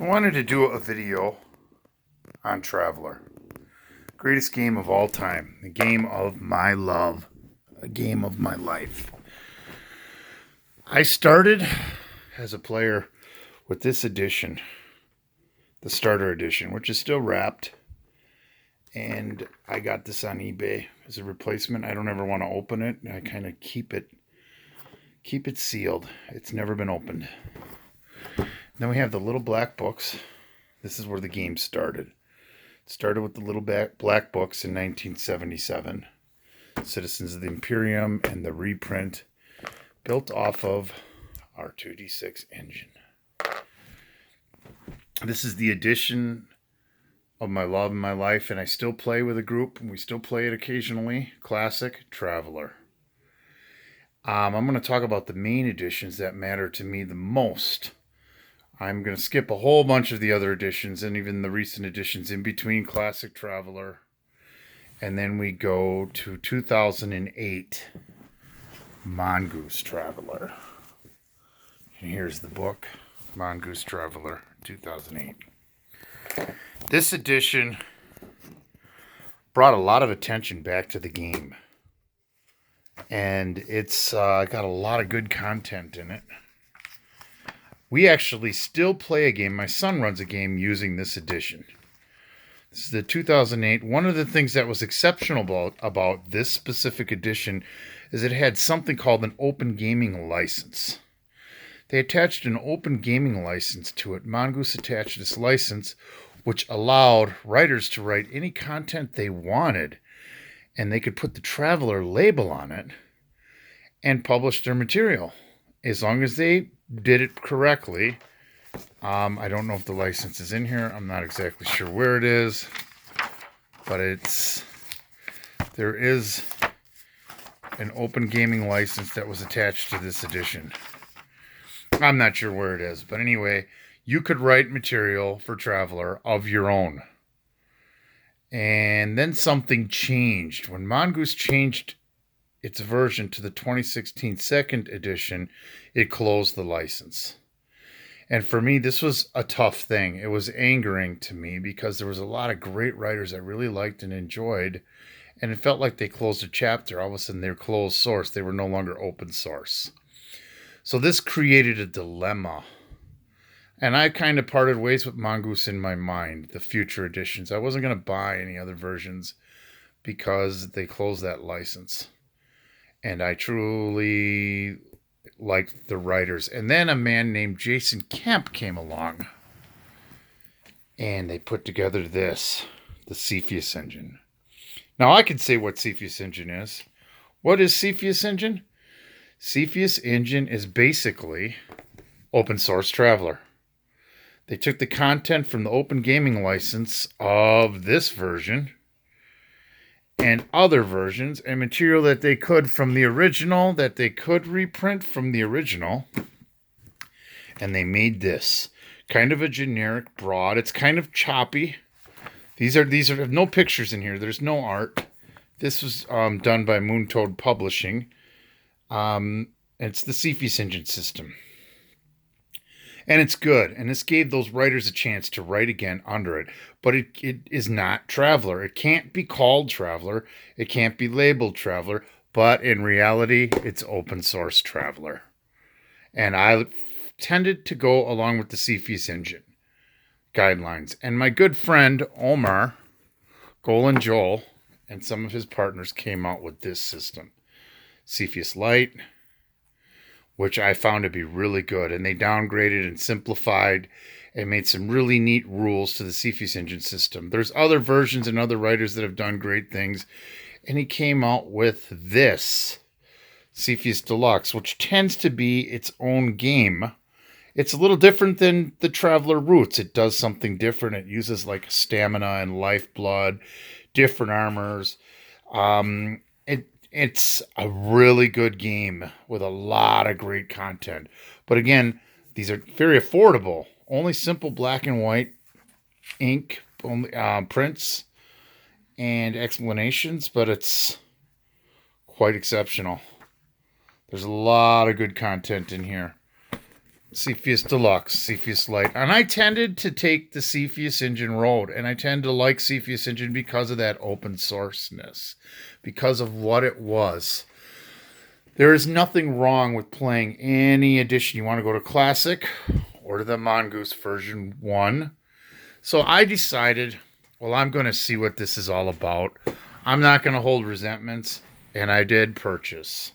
I wanted to do a video on Traveler. Greatest game of all time. The game of my love. A game of my life. I started as a player with this edition, the starter edition, which is still wrapped. And I got this on eBay as a replacement. I don't ever want to open it. I kind of keep it sealed. It's never been opened. Then we have the little black books. This is where the game started. It started with the little black books in 1977. Citizens of the Imperium, and the reprint built off of our 2D6 engine. This is the edition of my love and my life, and I still play with a group, and we still play it occasionally. Classic Traveler. I'm going to talk about the main editions that matter to me the most. I'm going to skip a whole bunch of the other editions and even the recent editions in between Classic Traveler. And then we go to 2008 Mongoose Traveler. And here's the book, Mongoose Traveler 2008. This edition brought a lot of attention back to the game. And it's got a lot of good content in it. We actually still play a game. My son runs a game using this edition. This is the 2008. One of the things that was exceptional about this specific edition is it had something called an open gaming license. They attached an open gaming license to it. Mongoose attached this license, which allowed writers to write any content they wanted, and they could put the Traveler label on it and publish their material as long as they did it correctly. I don't know if the license is in here. I'm not exactly sure where it is, but there is an open gaming license that was attached to this edition. I'm not sure where it is, but anyway, you could write material for Traveler of your own. And then something changed. When Mongoose changed its version to the 2016 second edition, it closed the license. And for me, this was a tough thing. It was angering to me because there was a lot of great writers I really liked and enjoyed, and it felt like they closed a chapter. All of a sudden, they were closed source. They were no longer open source. So this created a dilemma. And I kind of parted ways with Mongoose in my mind, the future editions. I wasn't going to buy any other versions because they closed that license. And I truly liked the writers. And then a man named Jason Kemp came along. And they put together this, the Cepheus engine. Now I can say what Cepheus engine is. What is Cepheus engine? Cepheus engine is basically open source Traveler. They took the content from the open gaming license of this version and other versions and material that they could from the original, that they could reprint from the original. And they made this kind of a generic broad. It's kind of choppy. These are no pictures in here. There's no art. This was done by Moontoad Publishing. It's the Cepheus engine system. And it's good. And this gave those writers a chance to write again under it. But it is not Traveler. It can't be called Traveler. It can't be labeled Traveler. But in reality, it's open source Traveler. And I tended to go along with the Cepheus engine guidelines. And my good friend, Omar, Golan Joel, and some of his partners came out with this system. Cepheus Lite, which I found to be really good. And they downgraded and simplified and made some really neat rules to the Cepheus engine system. There's other versions and other writers that have done great things. And he came out with this, Cepheus Deluxe, which tends to be its own game. It's a little different than the Traveler roots. It does something different. It uses like stamina and lifeblood, different armors. It's a really good game with a lot of great content. But again, these are very affordable. Only simple black and white ink prints and explanations, but it's quite exceptional. There's a lot of good content in here. Cepheus Deluxe, Cepheus Lite. And I tended to take the Cepheus Engine road, and I tend to like Cepheus Engine because of that open sourceness, because of what it was. There is nothing wrong with playing any edition. You want to go to Classic or to the Mongoose version 1. So I decided, well, I'm going to see what this is all about. I'm not going to hold resentments, and I did purchase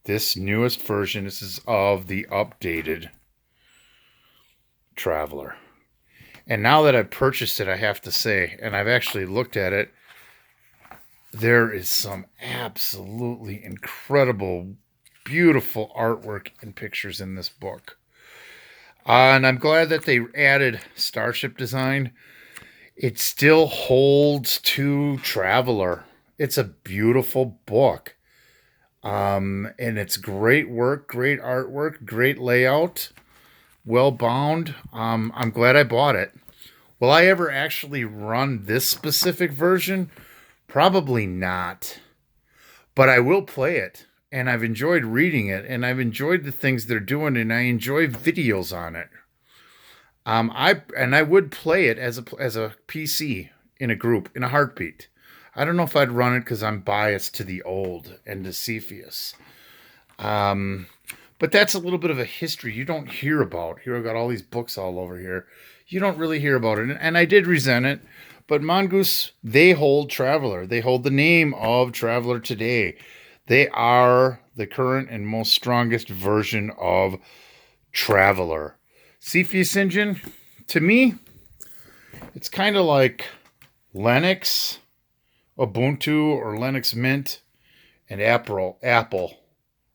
this newest version. This is of the updated Traveler. And now that I've purchased it, I have to say, and I've actually looked at it, there is some absolutely incredible, beautiful artwork and pictures in this book. And I'm glad that they added starship design. It still holds to Traveler. It's a beautiful book. And it's great work, great artwork, great layout, well bound. I'm glad I bought it. Will I ever actually run this specific version? Probably not. But I will play it. And I've enjoyed reading it, and I've enjoyed the things they're doing, and I enjoy videos on it. I would play it as a PC in a group in a heartbeat. I don't know if I'd run it because I'm biased to the old and to Cepheus. But that's a little bit of a history you don't hear about. Here I've got all these books all over here. You don't really hear about it, and I did resent it. But Mongoose, they hold Traveler. They hold the name of Traveler today. They are the current and most strongest version of Traveler. Cepheus Engine, to me, it's kind of like Linux, Ubuntu, or Linux Mint, and Apple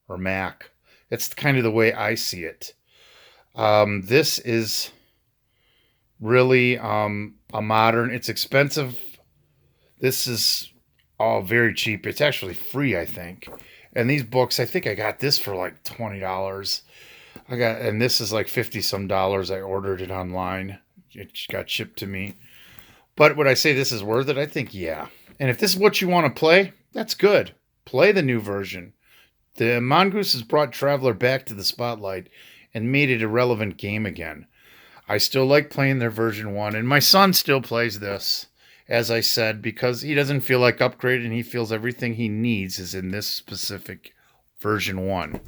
or Mac. That's kind of the way I see it. This is really a modern. It's expensive. This is all very cheap. It's actually free, I think. And these books, I think I got this for like $20. And this is like 50 some dollars. I ordered it online. It got shipped to me. But would I say this is worth it? I think yeah. And if this is what you want to play, that's good. Play the new version. The Mongoose has brought Traveler back to the spotlight and made it a relevant game again. I still like playing their version 1, and my son still plays this, as I said, because he doesn't feel like upgrading. He feels everything he needs is in this specific version 1.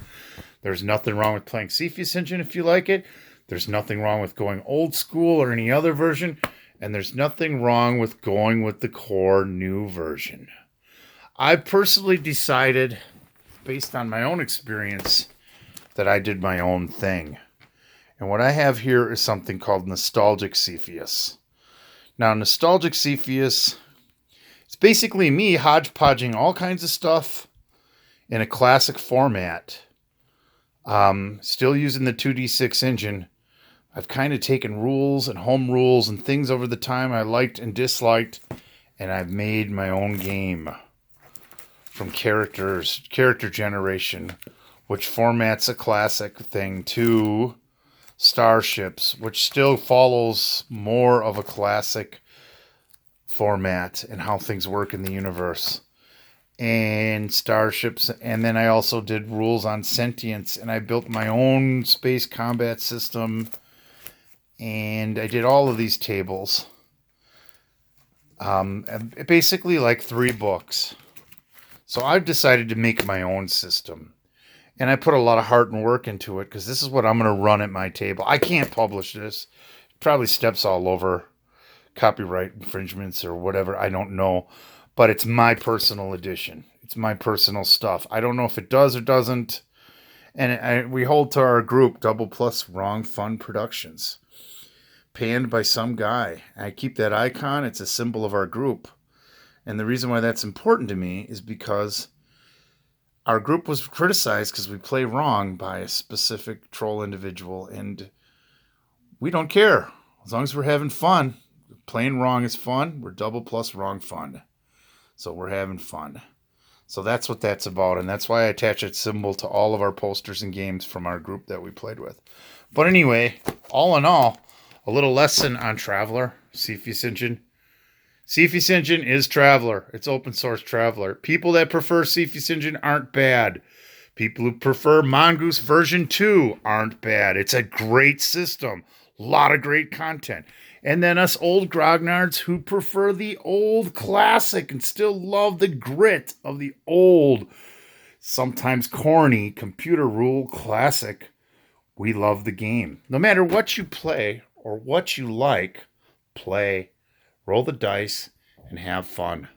There's nothing wrong with playing Cepheus Engine if you like it. There's nothing wrong with going old school or any other version. And there's nothing wrong with going with the core new version. I've personally decided, based on my own experience, that I did my own thing. And what I have here is something called Nostalgic Cepheus. Now, Nostalgic Cepheus, it's basically me hodgepodging all kinds of stuff in a classic format. Still using the 2D6 engine. I've kind of taken rules and home rules and things over the time I liked and disliked, and I've made my own game. From character generation, which formats a classic thing, to starships, which still follows more of a classic format and how things work in the universe. And starships, and then I also did rules on sentience, and I built my own space combat system, and I did all of these tables. Basically like 3 books. So I've decided to make my own system. And I put a lot of heart and work into it because this is what I'm going to run at my table. I can't publish this. Probably steps all over copyright infringements or whatever. I don't know. But it's my personal edition. It's my personal stuff. I don't know if it does or doesn't. And we hold to our group, Double Plus Wrong Fun Productions. Panned by some guy. I keep that icon. It's a symbol of our group. And the reason why that's important to me is because our group was criticized because we play wrong by a specific troll individual. And we don't care. As long as we're having fun. Playing wrong is fun. We're Double Plus Wrong Fun. So we're having fun. So that's what that's about. And that's why I attach that symbol to all of our posters and games from our group that we played with. But anyway, all in all, a little lesson on Traveler, Cepheus Engine. Cepheus Engine is Traveler. It's open source Traveler. People that prefer Cepheus Engine aren't bad. People who prefer Mongoose version 2 aren't bad. It's a great system. A lot of great content. And then us old grognards who prefer the old classic and still love the grit of the old, sometimes corny computer rule classic. We love the game. No matter what you play or what you like, play, roll the dice, and have fun.